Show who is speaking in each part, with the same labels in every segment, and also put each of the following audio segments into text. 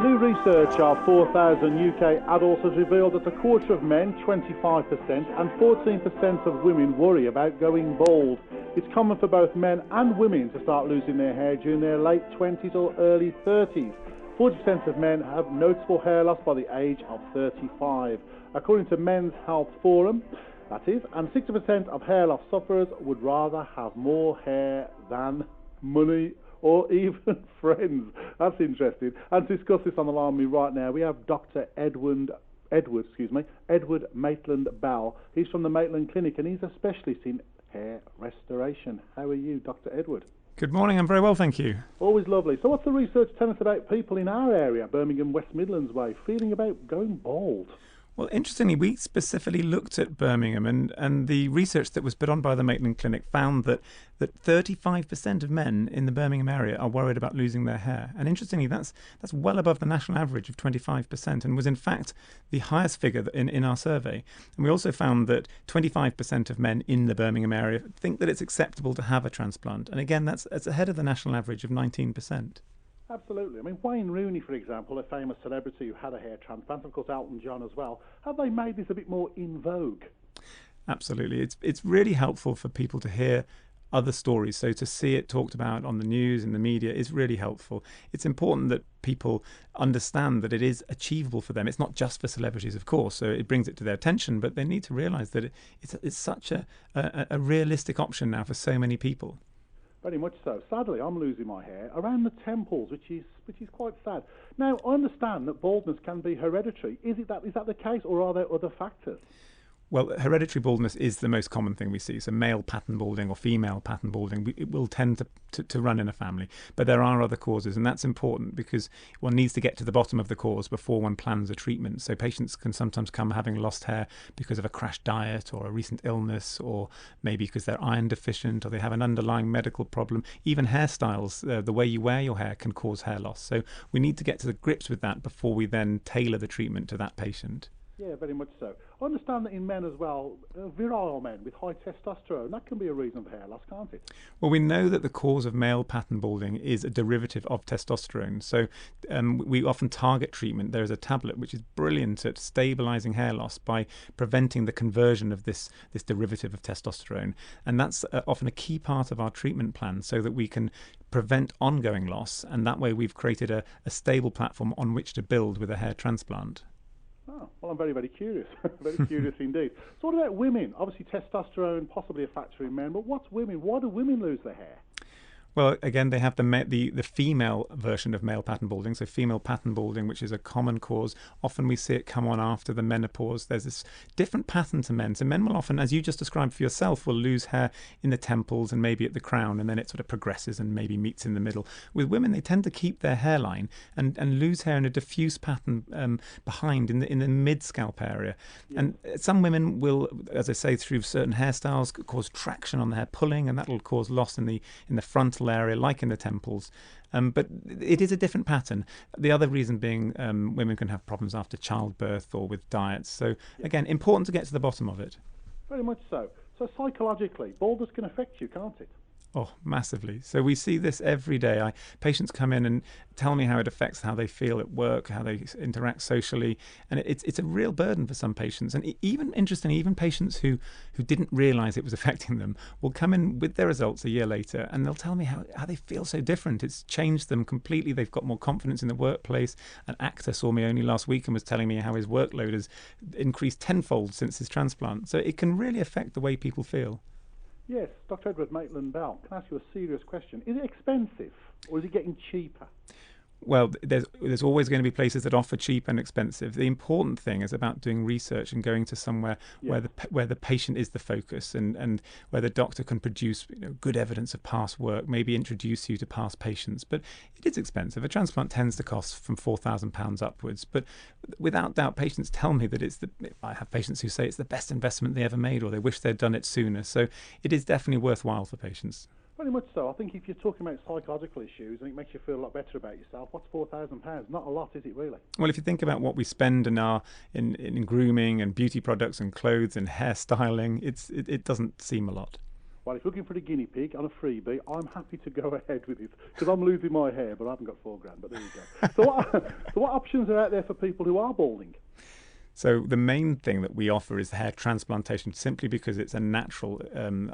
Speaker 1: New research of 4,000 UK adults has revealed that a quarter of men, 25%, and 14% of women worry about going bald. It's common for both men and women to start losing their hair during their late 20s or early 30s. 40% of men have noticeable hair loss by the age of 35. According to Men's Health Forum, that is, and 60% of hair loss sufferers would rather have more hair than money or even friends. That's interesting. And to discuss this on the line with me right now, we have Dr. Edward Maitland Ball. He's from the Maitland Clinic and he's a specialist in hair restoration. How are you, Dr. Edward?
Speaker 2: Good morning, I'm very well, thank you.
Speaker 1: Always lovely. So what's the research telling us about people in our area, Birmingham, West Midlands way, feeling about going bald?
Speaker 2: Well, interestingly, we specifically looked at Birmingham and the research that was put on by the Maitland Clinic found that 35% of men in the Birmingham area are worried about losing their hair. And interestingly, that's well above the national average of 25% and was in fact the highest figure in our survey. And we also found that 25% of men in the Birmingham area think that it's acceptable to have a transplant. And again, that's ahead of the national average of 19%.
Speaker 1: Absolutely. I mean, Wayne Rooney, for example, a famous celebrity who had a hair transplant, of course Elton John as well, have they made this a bit more in vogue?
Speaker 2: Absolutely. It's really helpful for people to hear other stories. So to see it talked about on the news and the media is really helpful. It's important that people understand that it is achievable for them. It's not just for celebrities, of course, so it brings it to their attention, but they need to realise that it's such a realistic option now for so many people.
Speaker 1: Very much so. Sadly, I'm losing my hair around the temples, which is quite sad. Now, I understand that baldness can be hereditary. Is that the case, or are there other factors?
Speaker 2: Well, hereditary baldness is the most common thing we see. So male pattern balding or female pattern balding, it will tend to run in a family. But there are other causes, and that's important because one needs to get to the bottom of the cause before one plans a treatment. So patients can sometimes come having lost hair because of a crash diet or a recent illness, or maybe because they're iron deficient or they have an underlying medical problem. Even hairstyles, the way you wear your hair can cause hair loss. So we need to get to the grips with that before we then tailor the treatment to that patient.
Speaker 1: Yeah, very much so. I understand that in men as well, virile men with high testosterone, that can be a reason for hair loss, can't it?
Speaker 2: Well, we know that the cause of male pattern balding is a derivative of testosterone. So we often target treatment. There is a tablet which is brilliant at stabilising hair loss by preventing the conversion of this derivative of testosterone. And that's often a key part of our treatment plan so that we can prevent ongoing loss. And that way we've created a stable platform on which to build with a hair transplant.
Speaker 1: Oh, well, I'm very, very curious. Very curious indeed. So what about women? Obviously, testosterone, possibly a factor in men, but what's women? Why do women lose their hair?
Speaker 2: Well, again, they have the female version of male pattern balding, so female pattern balding, which is a common cause. Often we see it come on after the menopause. There's this different pattern to men. So men will often, as you just described for yourself, will lose hair in the temples and maybe at the crown, and then it sort of progresses and maybe meets in the middle. With women, they tend to keep their hairline and lose hair in a diffuse pattern behind in the mid-scalp area. Yeah. And some women will, as I say, through certain hairstyles, cause traction on the hair, pulling, and that will cause loss in the frontal area, like in the temples, but it is a different pattern. The other reason being women can have problems after childbirth or with diets. So again, important to get to the bottom of it.
Speaker 1: Very much so. So psychologically, baldness can affect you, can't it?
Speaker 2: Oh, massively. So we see this every day. Patients come in and tell me how it affects how they feel at work, how they interact socially, and it's a real burden for some patients. And even interestingly, even patients who didn't realise it was affecting them will come in with their results a year later, and they'll tell me how they feel so different. It's changed them completely. They've got more confidence in the workplace. An actor saw me only last week and was telling me how his workload has increased tenfold since his transplant. So it can really affect the way people feel.
Speaker 1: Yes, Dr. Edward Maitland Ball, can I ask you a serious question? Is it expensive or is it getting cheaper?
Speaker 2: Well, there's always going to be places that offer cheap and expensive. The important thing is about doing research and going to somewhere where the patient is the focus and where the doctor can produce good evidence of past work, maybe introduce you to past patients. But it is expensive. A transplant tends to cost from £4,000 upwards. But without doubt, patients tell me that I have patients who say it's the best investment they ever made, or they wish they'd done it sooner. So it is definitely worthwhile for patients.
Speaker 1: Very much so. I think if you're talking about psychological issues and it makes you feel a lot better about yourself, what's £4,000? Not a lot, is it really?
Speaker 2: Well, if you think about what we spend in grooming and beauty products and clothes and hairstyling, it doesn't seem a lot.
Speaker 1: Well, if you're looking for a guinea pig on a freebie, I'm happy to go ahead with it, because I'm losing my hair, but I haven't got $4,000, but there you go. So what options are out there for people who are balding?
Speaker 2: So the main thing that we offer is hair transplantation, simply because it's a natural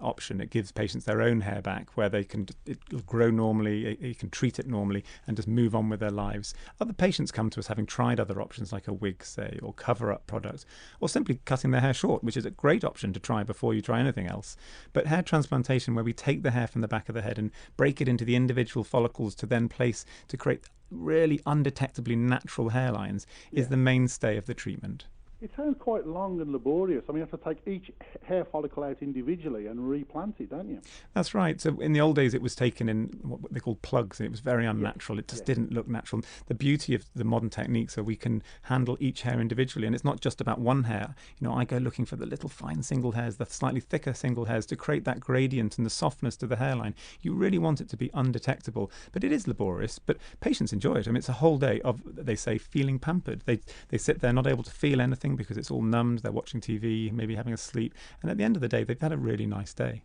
Speaker 2: option. It gives patients their own hair back, where it'll grow normally, you can treat it normally, and just move on with their lives. Other patients come to us having tried other options like a wig, say, or cover-up products, or simply cutting their hair short, which is a great option to try before you try anything else. But hair transplantation, where we take the hair from the back of the head and break it into the individual follicles to then place to create really undetectably natural hairlines, is the mainstay of the treatment.
Speaker 1: It sounds quite long and laborious. I mean, you have to take each hair follicle out individually and replant it, don't you?
Speaker 2: That's right. So in the old days, it was taken in what they call plugs, and it was very unnatural. It just didn't look natural. The beauty of the modern techniques are we can handle each hair individually, and it's not just about one hair. You know, I go looking for the little fine single hairs, the slightly thicker single hairs, to create that gradient and the softness to the hairline. You really want it to be undetectable, but it is laborious. But patients enjoy it. I mean, it's a whole day of, they say, feeling pampered. They sit there not able to feel anything because it's all numbed. They're watching TV, maybe having a sleep, and at the end of the day, they've had a really nice day.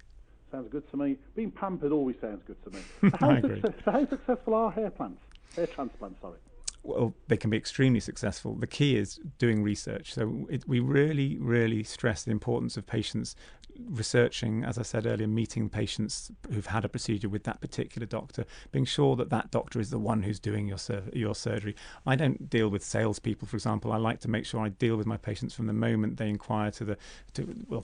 Speaker 1: Sounds good to me. Being pampered always sounds good to me.
Speaker 2: I agree.
Speaker 1: So how successful are hair transplants?
Speaker 2: Well, they can be extremely successful. The key is doing research. So we really, really stress the importance of patients researching, as I said earlier, meeting patients who've had a procedure with that particular doctor, being sure that that doctor is the one who's doing your surgery. I don't deal with salespeople, for example. I like to make sure I deal with my patients from the moment they inquire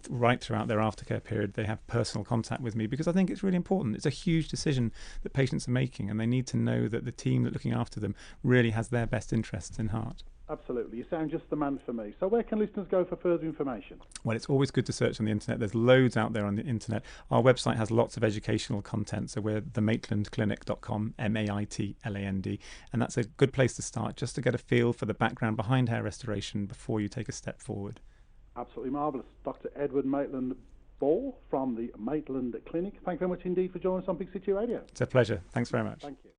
Speaker 2: right throughout their aftercare period. They have personal contact with me, because I think it's really important. It's a huge decision that patients are making, and they need to know that the team that's looking after them really has their best interests in heart.
Speaker 1: Absolutely. You sound just the man for me. So where can listeners go for further information?
Speaker 2: Well, it's always good to search on the internet. There's loads out there on the internet. Our website has lots of educational content. So we're themaitlandclinic.com, MAITLAND. And that's a good place to start, just to get a feel for the background behind hair restoration before you take a step forward.
Speaker 1: Absolutely marvellous. Dr. Edward Maitland Ball from the Maitland Clinic. Thank you very much indeed for joining us on Big City Radio.
Speaker 2: It's a pleasure. Thanks very much.
Speaker 1: Thank you.